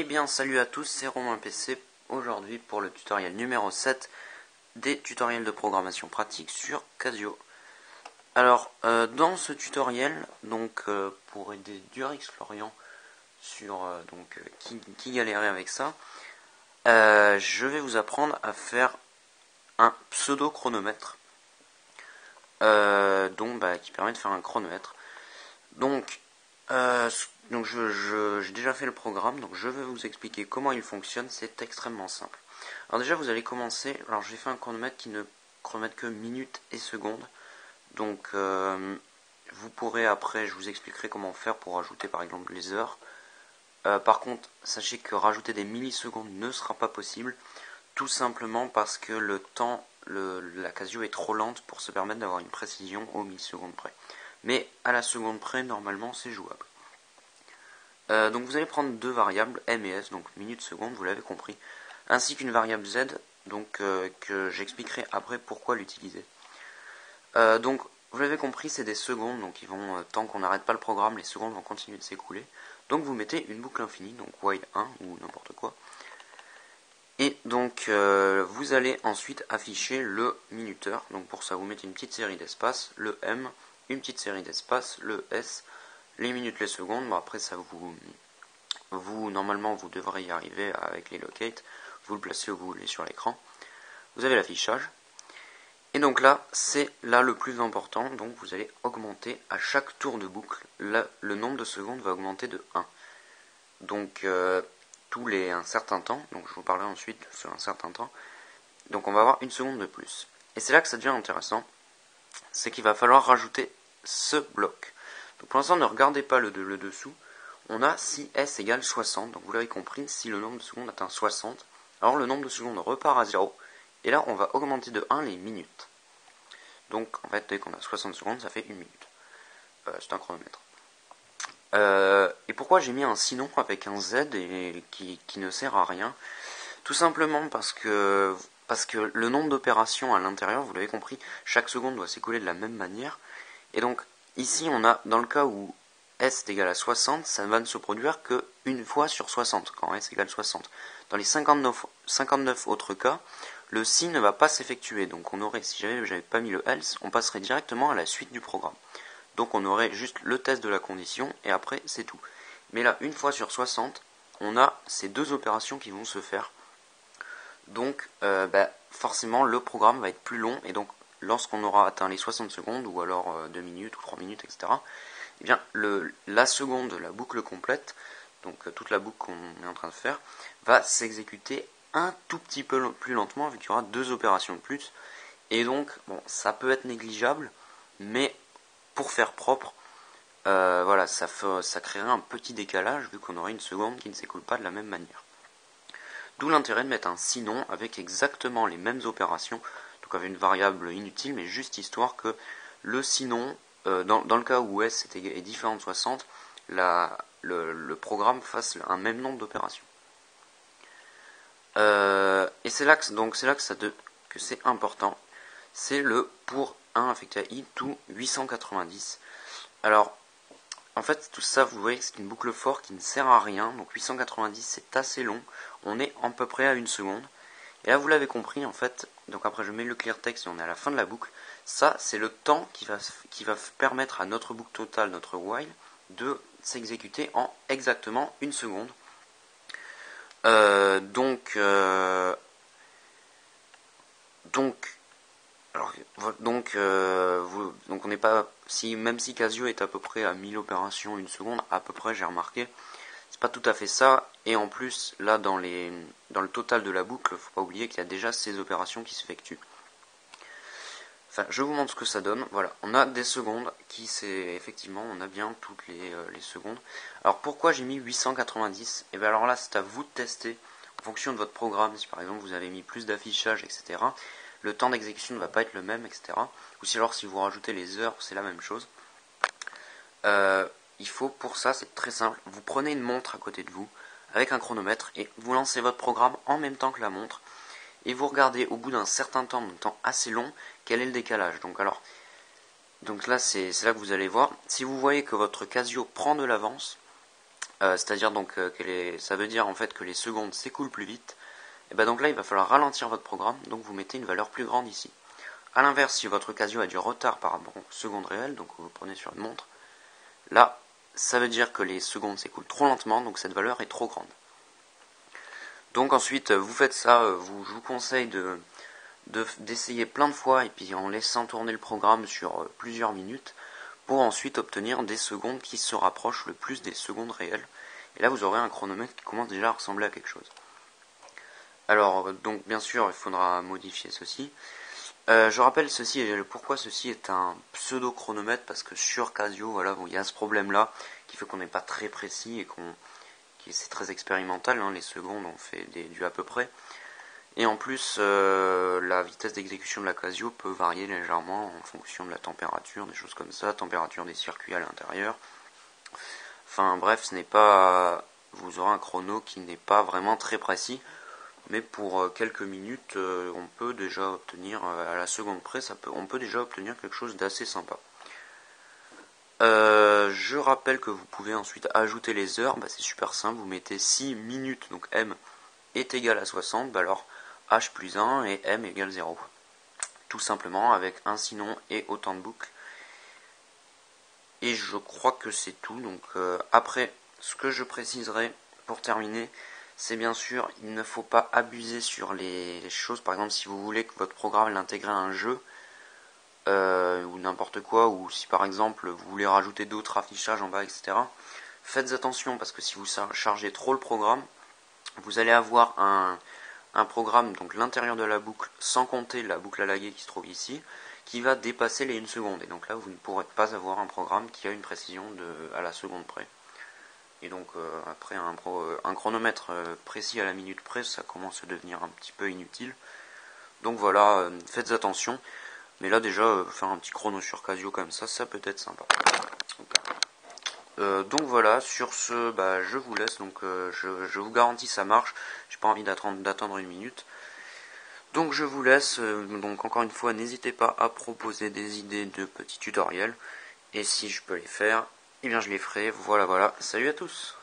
bien salut à tous, c'est Romain PC aujourd'hui pour le tutoriel numéro 7 des tutoriels de programmation pratique sur Casio. Alors dans ce tutoriel, pour aider Durix Florian sur qui galérait avec ça, je vais vous apprendre à faire un pseudo chronomètre qui permet de faire un chronomètre. J'ai déjà fait le programme, donc je vais vous expliquer comment il fonctionne, c'est extrêmement simple. Alors déjà vous allez commencer, alors j'ai fait un chronomètre qui ne chronomètre que minutes et secondes, donc vous pourrez après, je vous expliquerai comment faire pour ajouter par exemple les heures. Par contre, sachez que rajouter des millisecondes ne sera pas possible, tout simplement parce que le temps, la Casio est trop lente pour se permettre d'avoir une précision aux millisecondes près. Mais à la seconde près, normalement, c'est jouable. Donc vous allez prendre deux variables, M et S, donc minutes, secondes, vous l'avez compris, ainsi qu'une variable Z, que j'expliquerai après pourquoi l'utiliser. Donc vous l'avez compris, c'est des secondes, donc tant qu'on n'arrête pas le programme, les secondes vont continuer de s'écouler. Donc vous mettez une boucle infinie, donc while 1 ou n'importe quoi. Et donc vous allez ensuite afficher le minuteur. Donc pour ça vous mettez une petite série d'espaces, le M, une petite série d'espaces, le S, les minutes, les secondes. Bon, après ça normalement vous devrez y arriver avec les locates. Vous le placez où vous voulez sur l'écran. Vous avez l'affichage. Et donc là, c'est là le plus important. Donc vous allez augmenter à chaque tour de boucle. Là, le nombre de secondes va augmenter de 1. Donc tous les un certain temps. Donc je vous parlerai ensuite sur un certain temps. Donc on va avoir une seconde de plus. Et c'est là que ça devient intéressant. C'est qu'il va falloir rajouter ce bloc. Donc pour l'instant, ne regardez pas le dessous. On a si S égale 60. Donc vous l'avez compris, si le nombre de secondes atteint 60, alors le nombre de secondes repart à 0. Et là, on va augmenter de 1 les minutes. Donc en fait, dès qu'on a 60 secondes, ça fait 1 minute. C'est un chronomètre. Et pourquoi j'ai mis un sinon avec un Z et qui ne sert à rien? Tout simplement parce que le nombre d'opérations à l'intérieur, vous l'avez compris, chaque seconde doit s'écouler de la même manière. Et donc ici on a, dans le cas où S est égal à 60, ça ne va ne se produire qu'une fois sur 60, quand S égale 60. Dans les 59 autres cas, le si ne va pas s'effectuer. Donc on aurait, si j'avais pas mis le else, on passerait directement à la suite du programme. Donc on aurait juste le test de la condition et après c'est tout. Mais là, une fois sur 60, on a ces deux opérations qui vont se faire. Donc forcément le programme va être plus long et donc lorsqu'on aura atteint les 60 secondes ou alors 2 minutes ou 3 minutes, etc., eh bien la seconde, la boucle complète, donc toute la boucle qu'on est en train de faire, va s'exécuter un tout petit peu plus lentement vu qu'il y aura deux opérations de plus. Et donc, bon, ça peut être négligeable, mais pour faire propre, voilà, ça créerait un petit décalage vu qu'on aurait une seconde qui ne s'écoule pas de la même manière. D'où l'intérêt de mettre un sinon avec exactement les mêmes opérations, donc avec une variable inutile, mais juste histoire que le sinon, dans le cas où S est différent de 60, le programme fasse un même nombre d'opérations. Et c'est là que c'est important, c'est le pour 1 affecté à i to 890. Alors, en fait, tout ça, vous voyez que c'est une boucle for qui ne sert à rien. Donc 890, c'est assez long. On est à peu près à une seconde. Et là, vous l'avez compris, en fait. Donc après, je mets le clear text et on est à la fin de la boucle. Ça, c'est le temps qui va permettre à notre boucle totale, notre while, de s'exécuter en exactement une seconde. On n'est pas, même si Casio est à peu près à 1000 opérations une seconde, à peu près j'ai remarqué, c'est pas tout à fait ça. Et en plus là dans le total de la boucle, faut pas oublier qu'il y a déjà ces opérations qui s'effectuent. Enfin, je vous montre ce que ça donne. Voilà, on a des secondes qui c'est effectivement, on a bien toutes les secondes. Alors pourquoi j'ai mis 890? Et bien alors là, c'est à vous de tester en fonction de votre programme. Si par exemple vous avez mis plus d'affichage, etc., le temps d'exécution ne va pas être le même, etc. Ou si alors si vous rajoutez les heures, c'est la même chose. Il faut pour ça, c'est très simple, vous prenez une montre à côté de vous avec un chronomètre et vous lancez votre programme en même temps que la montre. Et vous regardez au bout d'un certain temps, d'un temps assez long, quel est le décalage. Donc là, c'est là que vous allez voir. Si vous voyez que votre Casio prend de l'avance, c'est-à-dire donc ça veut dire en fait que les secondes s'écoulent plus vite, et ben donc là il va falloir ralentir votre programme, donc vous mettez une valeur plus grande ici. A l'inverse, si votre Casio a du retard par rapport aux secondes réelles, donc vous prenez sur une montre, là ça veut dire que les secondes s'écoulent trop lentement, donc cette valeur est trop grande. Donc ensuite vous faites ça, je vous conseille d'essayer plein de fois et puis en laissant tourner le programme sur plusieurs minutes pour ensuite obtenir des secondes qui se rapprochent le plus des secondes réelles. Et là vous aurez un chronomètre qui commence déjà à ressembler à quelque chose. Alors donc bien sûr il faudra modifier ceci. Je rappelle ceci et pourquoi ceci est un pseudo chronomètre, parce que sur Casio voilà, bon, il y a ce problème là qui fait qu'on n'est pas très précis et c'est très expérimental, hein, les secondes on fait du à peu près. Et en plus, la vitesse d'exécution de la Casio peut varier légèrement en fonction de la température, des choses comme ça, température des circuits à l'intérieur. Enfin bref, vous aurez un chrono qui n'est pas vraiment très précis, mais pour quelques minutes, on peut déjà obtenir, à la seconde près, on peut déjà obtenir quelque chose d'assez sympa. Je rappelle que vous pouvez ensuite ajouter les heures, c'est super simple, vous mettez 6 minutes, donc M est égal à 60, alors H plus 1 et M égale 0. Tout simplement avec un sinon et autant de boucles. Et je crois que c'est tout. Donc après, ce que je préciserai pour terminer, c'est bien sûr, il ne faut pas abuser sur les choses. Par exemple, si vous voulez que votre programme l'intègre à un jeu, ou n'importe quoi, ou si par exemple vous voulez rajouter d'autres affichages en bas, etc. Faites attention, parce que si vous chargez trop le programme, vous allez avoir un programme, donc l'intérieur de la boucle, sans compter la boucle à laguer qui se trouve ici, qui va dépasser les 1 seconde. Et donc là, vous ne pourrez pas avoir un programme qui a une précision à la seconde près. Et donc après, un chronomètre précis à la minute près, ça commence à devenir un petit peu inutile. Donc voilà, faites attention. Mais là déjà, faire un petit chrono sur Casio comme ça peut être sympa. Donc voilà, sur ce, je vous laisse, donc je vous garantis ça marche, j'ai pas envie d'attendre 1 minute. Donc je vous laisse, donc encore une fois, n'hésitez pas à proposer des idées de petits tutoriels, et si je peux les faire, eh bien je les ferai, voilà, salut à tous.